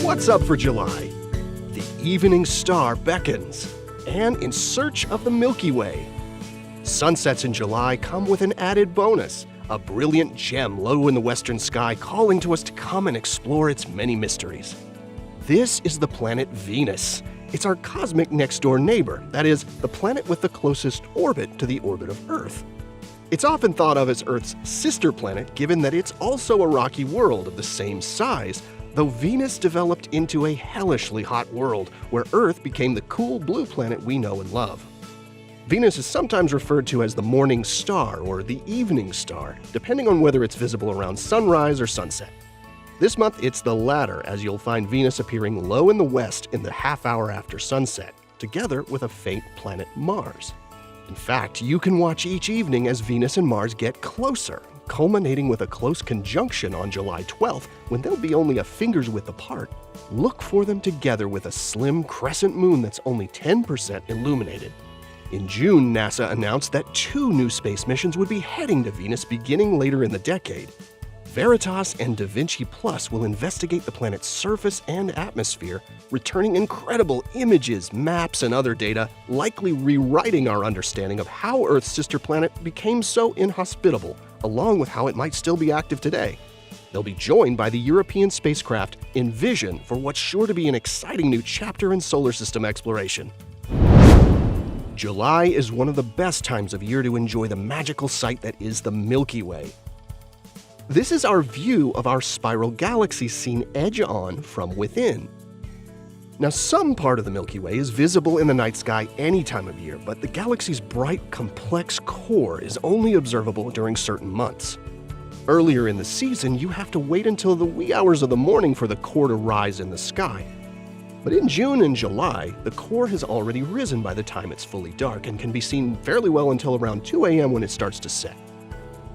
What's up for July? The evening star beckons, and in search of the Milky Way. Sunsets in July come with an added bonus, a brilliant gem low in the western sky calling to us to come and explore its many mysteries. This is the planet Venus. It's our cosmic next-door neighbor, that is, the planet with the closest orbit to the orbit of Earth. It's often thought of as Earth's sister planet, given that it's also a rocky world of the same size, though Venus developed into a hellishly hot world where Earth became the cool blue planet we know and love. Venus is sometimes referred to as the morning star or the evening star, depending on whether it's visible around sunrise or sunset. This month it's the latter, as you'll find Venus appearing low in the west in the half hour after sunset, together with a faint planet Mars. In fact, you can watch each evening as Venus and Mars get closer, culminating with a close conjunction on July 12th, when they'll be only a finger's width apart. Look for them together with a slim crescent moon that's only 10% illuminated. In June, NASA announced that 2 new space missions would be heading to Venus beginning later in the decade. Veritas and Da Vinci Plus will investigate the planet's surface and atmosphere, returning incredible images, maps, and other data, likely rewriting our understanding of how Earth's sister planet became so inhospitable, along with how it might still be active today. They'll be joined by the European spacecraft Envision for what's sure to be an exciting new chapter in solar system exploration. July is one of the best times of year to enjoy the magical sight that is the Milky Way. This is our view of our spiral galaxy seen edge-on from within. Now, some part of the Milky Way is visible in the night sky any time of year, but the galaxy's bright, complex core is only observable during certain months. Earlier in the season, you have to wait until the wee hours of the morning for the core to rise in the sky. But in June and July, the core has already risen by the time it's fully dark and can be seen fairly well until around 2 a.m. when it starts to set.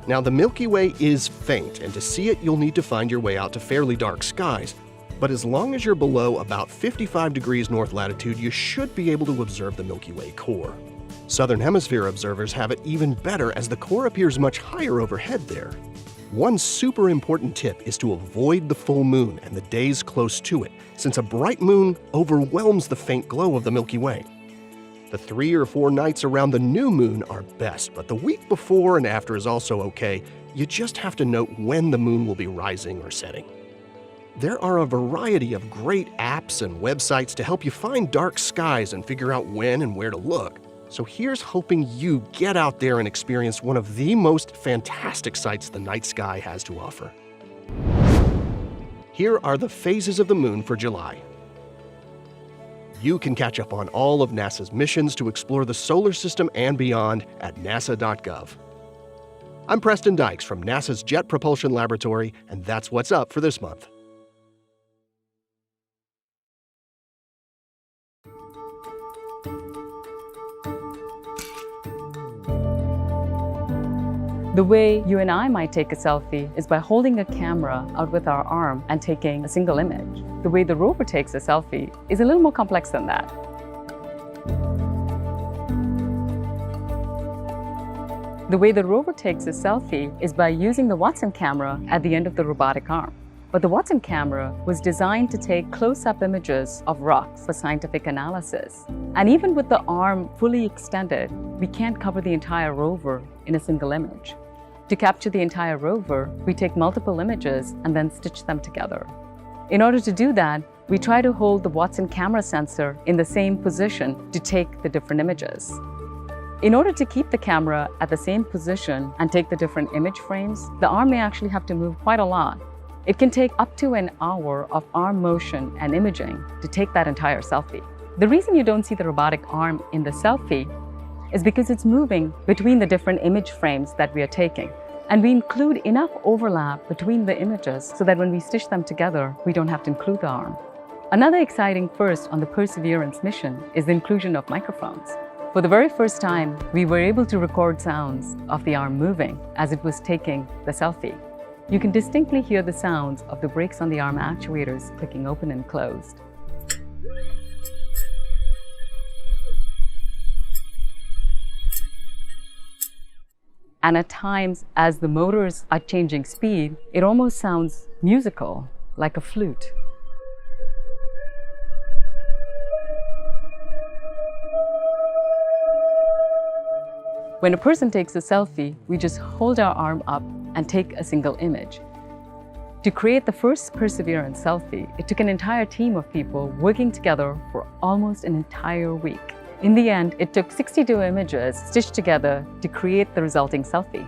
Now, the Milky Way is faint, and to see it, you'll need to find your way out to fairly dark skies. But as long as you're below about 55 degrees north latitude, you should be able to observe the Milky Way core. Southern Hemisphere observers have it even better as the core appears much higher overhead there. One super important tip is to avoid the full moon and the days close to it, since a bright moon overwhelms the faint glow of the Milky Way. The 3 or 4 nights around the new moon are best, but the week before and after is also okay. You just have to note when the moon will be rising or setting. There are a variety of great apps and websites to help you find dark skies and figure out when and where to look. So here's hoping you get out there and experience one of the most fantastic sights the night sky has to offer. Here are the phases of the moon for July. You can catch up on all of NASA's missions to explore the solar system and beyond at nasa.gov. I'm Preston Dykes from NASA's Jet Propulsion Laboratory, and that's what's up for this month. The way you and I might take a selfie is by holding a camera out with our arm and taking a single image. The way the rover takes a selfie is a little more complex than that. The way the rover takes a selfie is by using the Watson camera at the end of the robotic arm. But the Watson camera was designed to take close-up images of rocks for scientific analysis. And even with the arm fully extended, we can't cover the entire rover in a single image. To capture the entire rover, we take multiple images and then stitch them together. In order to do that, we try to hold the Watson camera sensor in the same position to take the different images. In order to keep the camera at the same position and take the different image frames, the arm may actually have to move quite a lot. It can take up to an hour of arm motion and imaging to take that entire selfie. The reason you don't see the robotic arm in the selfie is because it's moving between the different image frames that we are taking. And we include enough overlap between the images so that when we stitch them together, we don't have to include the arm. Another exciting first on the Perseverance mission is the inclusion of microphones. For the very first time, we were able to record sounds of the arm moving as it was taking the selfie. You can distinctly hear the sounds of the brakes on the arm actuators clicking open and closed. And at times, as the motors are changing speed, it almost sounds musical, like a flute. When a person takes a selfie, we just hold our arm up and take a single image. To create the first Perseverance selfie, it took an entire team of people working together for almost an entire week. In the end, it took 62 images stitched together to create the resulting selfie.